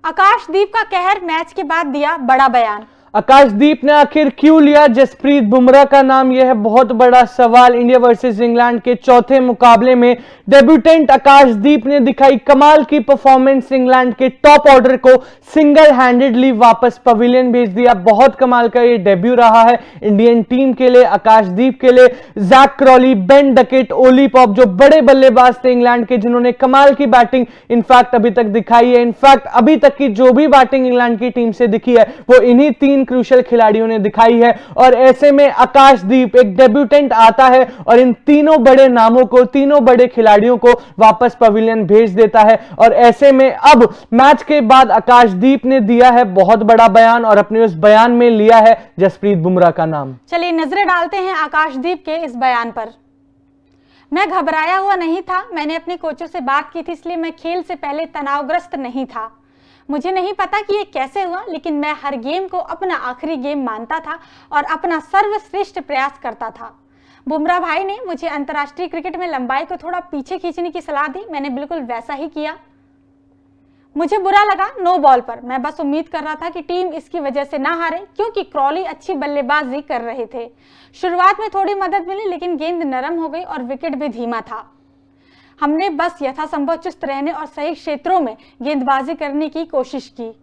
आकाशदीप का कहर, मैच के बाद दिया बड़ा बयान। आकाशदीप ने आखिर क्यों लिया जसप्रीत बुमराह का नाम, यह है बहुत बड़ा सवाल। इंडिया वर्सेस इंग्लैंड के चौथे मुकाबले में डेब्यूटेंट आकाशदीप ने दिखाई कमाल की परफॉर्मेंस, इंग्लैंड के टॉप ऑर्डर को सिंगल हैंडेडली वापस पवेलियन भेज दिया। बहुत कमाल का यह डेब्यू रहा है इंडियन टीम के लिए, आकाशदीप के लिए। Jack Crawley, Ben Duckett, Ollie Pope जो बड़े बल्लेबाज थे इंग्लैंड के, जिन्होंने कमाल की बैटिंग इनफैक्ट अभी तक दिखाई है। इनफैक्ट अभी तक की जो भी बैटिंग इंग्लैंड की टीम से दिखी है वो इन्हीं तीन क्रूशियल खिलाड़ियों ने दिखाई है। और ऐसे में आकाशदीप एक डेब्यूटेंट आता है और इन तीनों बड़े नामों को, तीनों बड़े खिलाड़ियों को वापस पवेलियन भेज देता है। और ऐसे में अब मैच के बाद आकाशदीप ने दिया है बहुत बड़ा बयान और अपने उस बयान में लिया है जसप्रीत बुमराह का नाम। चलिए नजरें डालते हैं आकाशदीप के इस बयान पर। मैं घबराया हुआ नहीं था, मैंने अपने कोचों से बात की थी, इसलिए मैं खेल से पहले तनावग्रस्त नहीं था। मुझे नहीं पता कि ये कैसे हुआ, लेकिन मैं हर गेम को अपना आखिरी गेम मानता था और अपना सर्वश्रेष्ठ प्रयास करता था। बुमराह भाई ने मुझे अंतर्राष्ट्रीय क्रिकेट में लंबाई को थोड़ा पीछे खींचने की सलाह दी, मैंने बिल्कुल वैसा ही किया। मुझे बुरा लगा नो बॉल पर, मैं बस उम्मीद कर रहा था कि टीम इसकी वजह से ना हारे, क्योंकि क्रॉली अच्छी बल्लेबाजी कर रहे थे। शुरुआत में थोड़ी मदद मिली, लेकिन गेंद नरम हो गई और विकेट भी धीमा था। हमने बस यथासंभव चुस्त रहने और सही क्षेत्रों में गेंदबाजी करने की कोशिश की।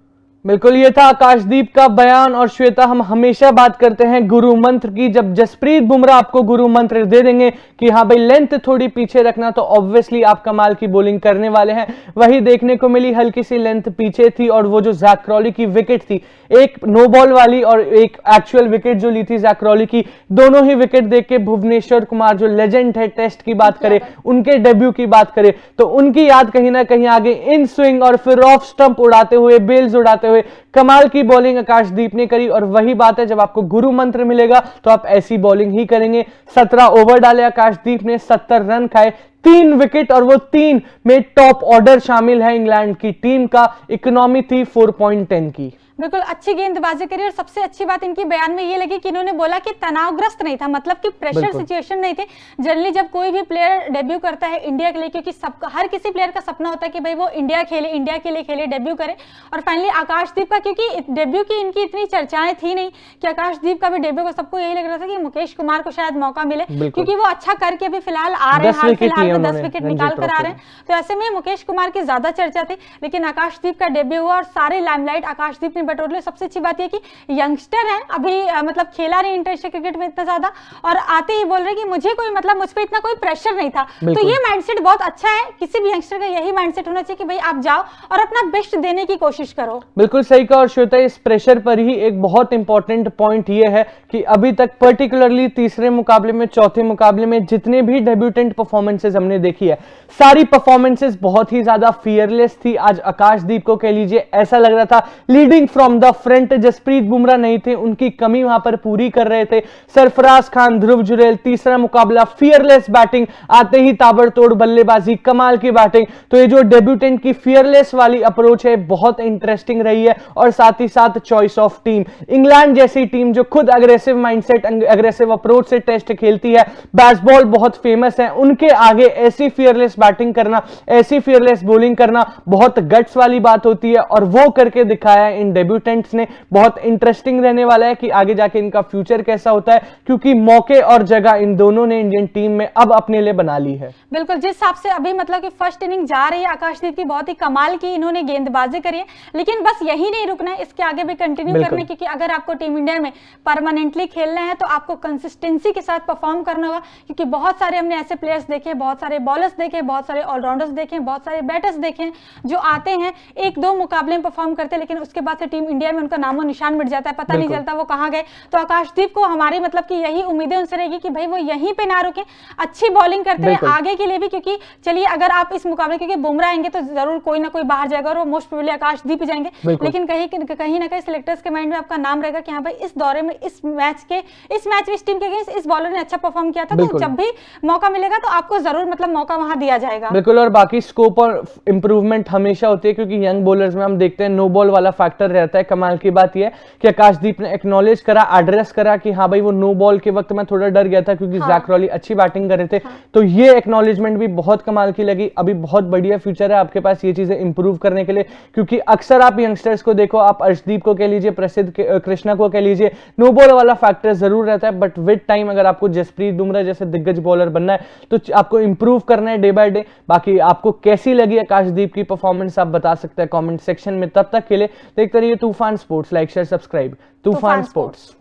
बिल्कुल, ये था आकाशदीप का बयान। और श्वेता, हम हमेशा बात करते हैं गुरु मंत्र की। जब जसप्रीत बुमराह आपको गुरु मंत्र दे देंगे कि हाँ भाई लेंथ थोड़ी पीछे रखना, तो ऑब्वियसली आप कमाल की बॉलिंग करने वाले हैं। वही देखने को मिली, हल्की सी लेंथ पीछे थी और वो जो जैक क्रॉली की विकेट थी, एक नो बॉल वाली और एक एक्चुअल विकेट जो ली थी जैक क्रॉली की, दोनों ही विकेट देख के भुवनेश्वर कुमार जो लेजेंड है टेस्ट की बात करें, उनके डेब्यू की बात करें, तो उनकी याद कहीं ना कहीं आगे इन स्विंग और फिर ऑफ स्टंप उड़ाते हुए, बेल्स उड़ाते हुए कमाल की बॉलिंग आकाशदीप ने करी। और वही बात है, जब आपको गुरु मंत्र मिलेगा तो आप ऐसी बॉलिंग ही करेंगे। 17 ओवर डाले आकाशदीप ने, 70 रन खाए, 3 विकेट, और वो 3 में टॉप ऑर्डर शामिल है इंग्लैंड की टीम का। इकोनॉमी थी 4.10 की। बिल्कुल अच्छी गेंदबाजी करी। और सबसे अच्छी बात इनकी बयान में ये लगी कि इन्होंने बोला कि तनावग्रस्त नहीं था, मतलब कि प्रेशर सिचुएशन नहीं थे। जनरली जब कोई भी प्लेयर डेब्यू करता है इंडिया के लिए, क्योंकि सबका, हर किसी प्लेयर का सपना होता है कि भाई वो इंडिया खेले, इंडिया के लिए खेले, डेब्यू करे। और फाइनली आकाशदीप का, क्योंकि डेब्यू की इनकी इतनी चर्चाएं थी नहीं कि आकाशदीप का भी डेब्यू, को सबको यही लग रहा था कि मुकेश कुमार को शायद मौका मिले, क्योंकि वो अच्छा करके अभी फिलहाल आ रहे हैं, हाल फिलहाल में 10 विकेट निकाल कर आ रहे हैं। तो ऐसे में मुकेश कुमार की ज्यादा चर्चा थी, लेकिन आकाशदीप का डेब्यू हुआ और सारे लाइमलाइट आकाशदीप ने बटोर लिया। सबसे अच्छी बात यह कि यंगस्टर है, अभी मतलब खेला नहीं इंटरनेशनल क्रिकेट में इतना ज्यादा, और आते ही बोल रहे कि मुझे कोई, मतलब मुझ पर इतना कोई प्रेशर नहीं था। तो ये माइंडसेट बहुत अच्छा है, किसी भी यंगस्टर का यही माइंडसेट होना चाहिए कि भाई आप जाओ और अपना बेस्ट देने की कोशिश करो। बिल्कुल सही कहा। और श्वेता, इस प्रेशर पर ही एक बहुत इंपॉर्टेंट पॉइंट ये है कि अभी तक पर्टिकुलरली तीसरे मुकाबले में, चौथे मुकाबले में जितने भी डेब्यूटेंट परफॉर्मेंसेस हमने देखी है, सारी परफॉर्मेंसेस बहुत ही ज्यादा फियरलेस थी। आज आकाशदीप को कह लीजिए ऐसा लग रहा था leading from the front. Jasprit Bumrah नहीं थे, उनकी कमी वहां पर पूरी कर रहे थे सरफराज खान, ध्रुव जुरैल। तीसरा मुकाबला फियरलेस बैटिंग, आते ही ताबड़तोड़ बल्लेबाजी, कमाल की बैटिंग। तो ये जो डेब्यूटेंट की फियरलेस वाली अप्रोच है बहुत इंटरेस्टिंग रही है। और साथ ही साथ चॉइस ऑफ टीम, इंग्लैंड जैसी टीम जो खुद अग्रेसिव माइंडसेट, अग्रेसिव अप्रोच से टेस्ट खेलती है, बेसबॉल बहुत फेमस है, उनके आगे ऐसी फियरलेस बैटिंग करना, ऐसी फियरलेस बॉलिंग करना बहुत गट्स वाली बात होती है। और वो करके दिखाया इन डेब्यूटेंट्स ने। बहुत इंटरेस्टिंग रहने वाला है कि आगे जाके इनका फ्यूचर कैसा होता है, क्योंकि मौके और जगह इन दोनों ने इंडियन टीम में अब अपने लिए बना ली है। बिल्कुल, जिस हिसाब से अभी मतलब कि फर्स्ट इनिंग जा रही है आकाशदीप की, बहुत ही कमाल की इन्होंने गेंदबाजी करी है। लेकिन बस यही नहीं रुकना है, इसके आगे भी कंटिन्यू करना है, क्योंकि अगर आपको टीम इंडिया में परमानेंटली खेलना है तो आपको कंसिस्टेंसी के साथ परफॉर्म करना होगा। क्योंकि बहुत सारे हमने ऐसे प्लेयर्स देखे, बहुत सारे बॉलर्स देखे, बहुत सारे ऑलराउंडर्स देखे, बहुत सारे बैटर्स देखे जो आते हैं, 1-2 मुकाबले में परफॉर्म करते हैं, लेकिन उसके बाद से टीम इंडिया में उनका नामो निशान मिट जाता है, पता नहीं चलता वो कहां गए। तो आकाशदीप को हमारी मतलब कि यही उम्मीदें उनसे रहेगी कि भाई वो यहीं पे ना रुके, अच्छी बॉलिंग करते हैं आगे के लिए भी। क्योंकि चलिए अगर आप इस मुकाबले, क्योंकि बुमराह आएंगे तो जरूर कोई ना कोई बाहर जाएगा और वो मोस्ट प्रोबेबली आकाशदीप ही जाएंगे, लेकिन कहीं ना कहीं सिलेक्टर्स के माइंड में आपका नाम रहेगा कि हाँ भाई इस दौरे में, इस मैच में इस टीम के अगेंस्ट इस बॉलर ने अच्छा परफॉर्म किया था। तो जब भी मौका मिलेगा तो आपको जरूर मतलब मौका वहां दिया जाएगा। बिल्कुल। और बाकी स्कोप और इंप्रूवमेंट हमेशा होती है, क्योंकि यंग बॉलर्स में हम देखते हैं नो बॉल वाला फैक्टर रहता है। कमाल की बात यह है कि आकाशदीप ने एक्नॉलेज करा, एड्रेस करा कि हाँ भाई वो नो बॉल के वक्त मैं थोड़ा डर गया था क्योंकि जैक क्रॉली अच्छी बैटिंग कर रहे थे। तो ये एक्नॉलेजमेंट भी बहुत कमाल की लगी। अभी बहुत बढ़िया फ्यूचर है आपके पास ये चीजें इंप्रूव करने के लिए, क्योंकि अक्सर आप यंगस्टर्स को देखो, आप अर्शदीप को कह लीजिए, प्रसिद्ध कृष्णा को कह लीजिए, नो बॉल वाला फैक्टर जरूर रहता है, बट विद टाइम अगर आपको जसप्रीत बुमराह जैसे दिग्गज बॉलर बनना है तो आपको इंप्रूव करना है डे बाय डे। बाकी आपको कैसी लगी आकाशदीप की परफॉर्मेंस आप बता सकते हैं कमेंट सेक्शन में। तब तक के लिए देखते रहिए तूफान स्पोर्ट्स, लाइक शेयर सब्सक्राइब। तूफान स्पोर्ट्स।